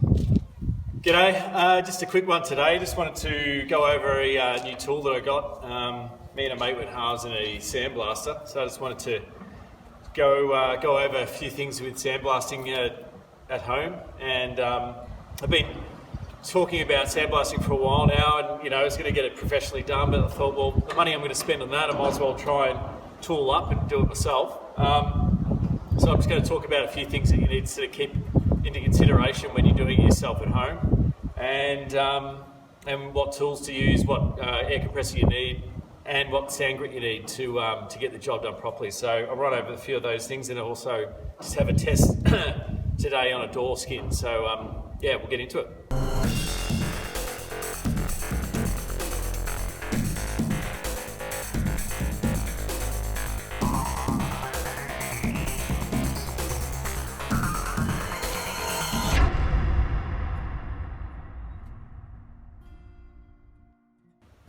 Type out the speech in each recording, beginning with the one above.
G'day, just a quick one today. Just wanted to go over a new tool that I got. Me and a mate went halves in a Sandblaster, so I just wanted to go over a few things with sandblasting at home. And I've been talking about sandblasting for a while now, and I was going to get it professionally done, but I thought, well, the money I'm going to spend on that, I might as well try and tool up and do it myself. So I'm just going to talk about a few things that you need to sort of keep into consideration when you're doing it yourself at home, and what tools to use, what air compressor you need, and what sand grit you need to get the job done properly. So I'll run over a few of those things, and I'll also just have a test today on a door skin. So yeah, we'll get into it.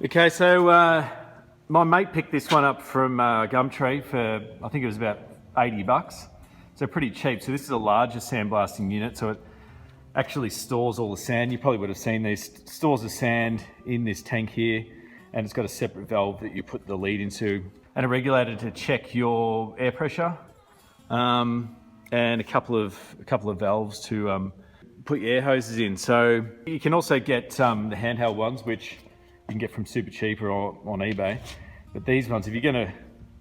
Okay, so my mate picked this one up from Gumtree for, I think it was about 80 bucks. So pretty cheap. So this is a larger sandblasting unit, so it actually stores all the sand. You probably would have seen these, stores the sand in this tank here, and it's got a separate valve that you put the lead into, and a regulator to check your air pressure, and a couple of valves to put your air hoses in. So you can also get the handheld ones, which you can get from super cheap or on eBay. But these ones, if you're going to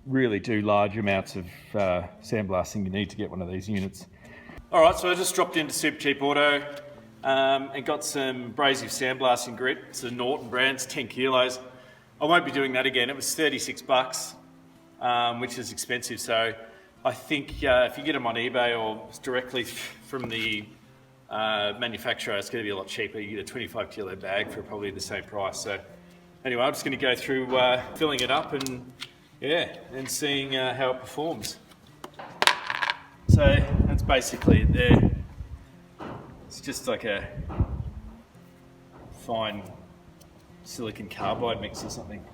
really do large amounts of sandblasting, you need to get one of these units. All right, so I just dropped into Super Cheap Auto and got some abrasive sandblasting grit. It's a Norton brand, it's 10 kilos. I won't be doing that again. It was 36 bucks, which is expensive. So I think if you get them on eBay or directly from the manufacturer, it's going to be a lot cheaper. You get a 25 kilo bag for probably the same price. So anyway, I'm just going to go through filling it up and seeing how it performs. So that's basically it there. It's just like a fine silicon carbide mix or something.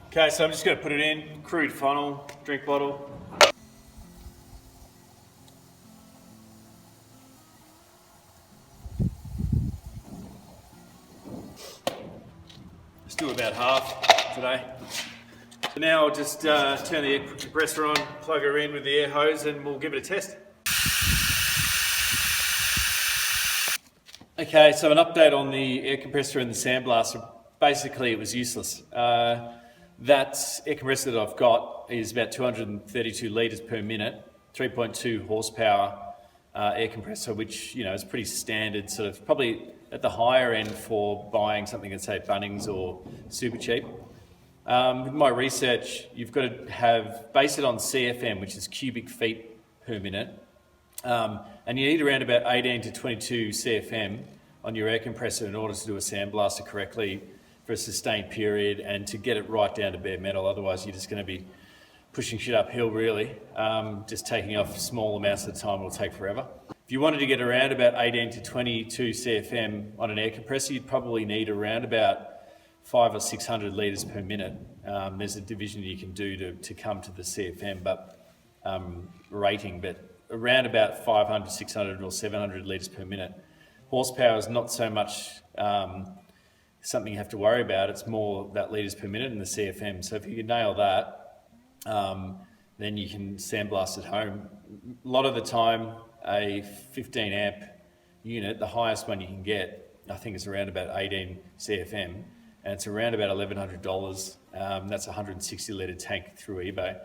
Okay, so I'm just going to put it in, crude funnel, drink bottle. Let's do about half today. So now I'll just turn the air compressor on, plug her in with the air hose, and we'll give it a test. Okay, so an update on the air compressor and the Sandblaster. Basically, it was useless. That air compressor that I've got is about 232 litres per minute, 3.2 horsepower air compressor, which is pretty standard, sort of probably at the higher end for buying something at, say, Bunnings or Super Cheap. With my research, you've got to base it on CFM, which is cubic feet per minute, and you need around about 18 to 22 CFM on your air compressor in order to do a sandblaster correctly for a sustained period and to get it right down to bare metal. Otherwise, you're just going to be pushing shit uphill, really. Just taking off small amounts at a time will take forever. If you wanted to get around about 18 to 22 CFM on an air compressor, you'd probably need around about 500 or 600 litres per minute. There's a division you can do to come to the CFM rating, but around about 500, 600 or 700 litres per minute. Horsepower is not so much something you have to worry about. It's more that litres per minute in the CFM. So if you can nail that, then you can sandblast at home. A lot of the time, a 15 amp unit, the highest one you can get, I think is around about 18 CFM, and it's around about $1,100. That's a 160 litre tank through eBay.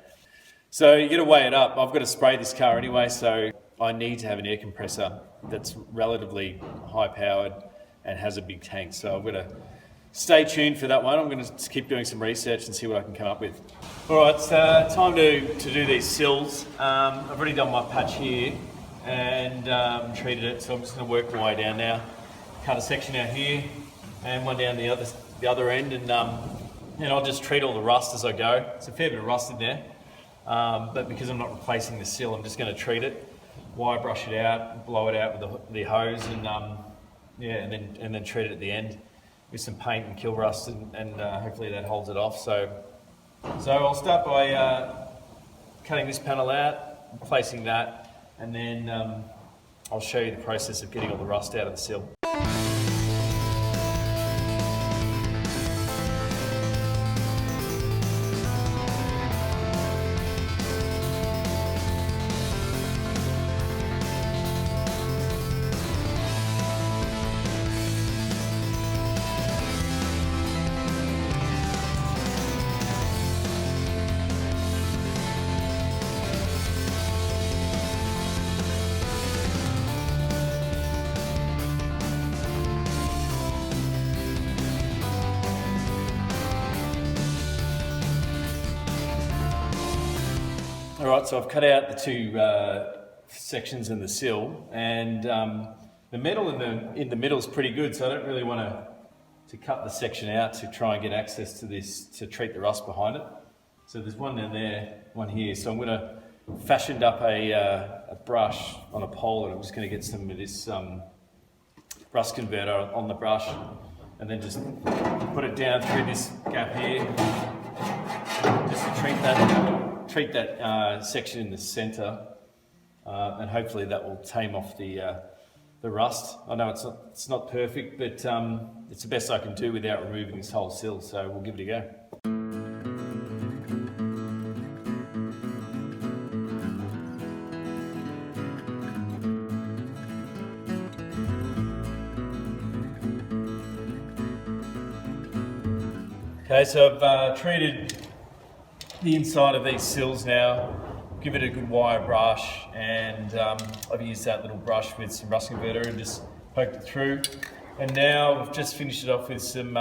So you got to weigh it up. I've got to spray this car anyway, so I need to have an air compressor that's relatively high powered and has a big tank. So I'm going to stay tuned for that one. I'm going to keep doing some research and see what I can come up with. All right, it's time to do these sills. I've already done my patch here and treated it, so I'm just going to work my way down now. Cut a section out here and one down the other end, and I'll just treat all the rust as I go. It's a fair bit of rust in there, but because I'm not replacing the sill, I'm just going to treat it, wire brush it out, blow it out with the hose, and and then treat it at the end with some paint and kill rust, and hopefully that holds it off. So I'll start by cutting this panel out, replacing that, and then I'll show you the process of getting all the rust out of the sill. Alright, so I've cut out the two sections in the sill, and the metal in the middle is pretty good, so I don't really want to cut the section out to try and get access to this, to treat the rust behind it. So there's one down there, one here, so I'm going to fashion up a brush on a pole, and I'm just going to get some of this rust converter on the brush, and then just put it down through this gap here, just to treat that section in the centre, and hopefully that will tame off the rust. I know it's not perfect, but it's the best I can do without removing this whole sill, so we'll give it a go. Okay, so I've treated the inside of these sills now, give it a good wire brush, and I've used that little brush with some rust converter and just poked it through. And now I've just finished it off with some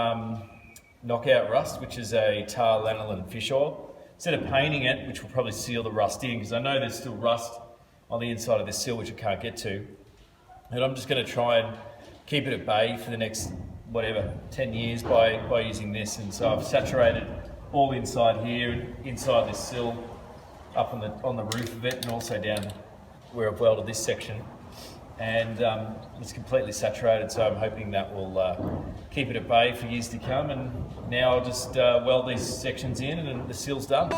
knockout rust, which is a tar lanolin fish oil. Instead of painting it, which will probably seal the rust in, because I know there's still rust on the inside of this sill which I can't get to. And I'm just going to try and keep it at bay for the next, whatever, 10 years by using this. And so I've saturated all inside here and inside this sill, up on the roof of it, and also down where I've welded this section. And it's completely saturated, so I'm hoping that will keep it at bay for years to come. And now I'll just weld these sections in, and then the sill's done.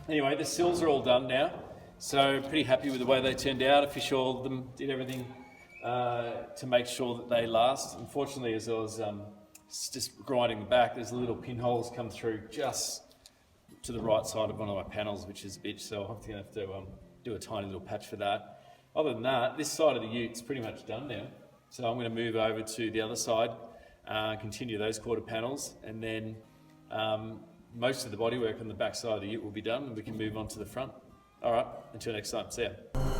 Anyway, the sills are all done now, so pretty happy with the way they turned out. I fish oiled them, did everything to make sure that they last. Unfortunately, as I was just grinding the back, there's little pinholes come through just to the right side of one of my panels, which is a bitch, so I'm going to have to do a tiny little patch for that. Other than that, this side of the ute's pretty much done now, so I'm going to move over to the other side, continue those quarter panels, and then most of the bodywork on the back side of the ute will be done, and we can move on to the front. All right, until next time, see ya.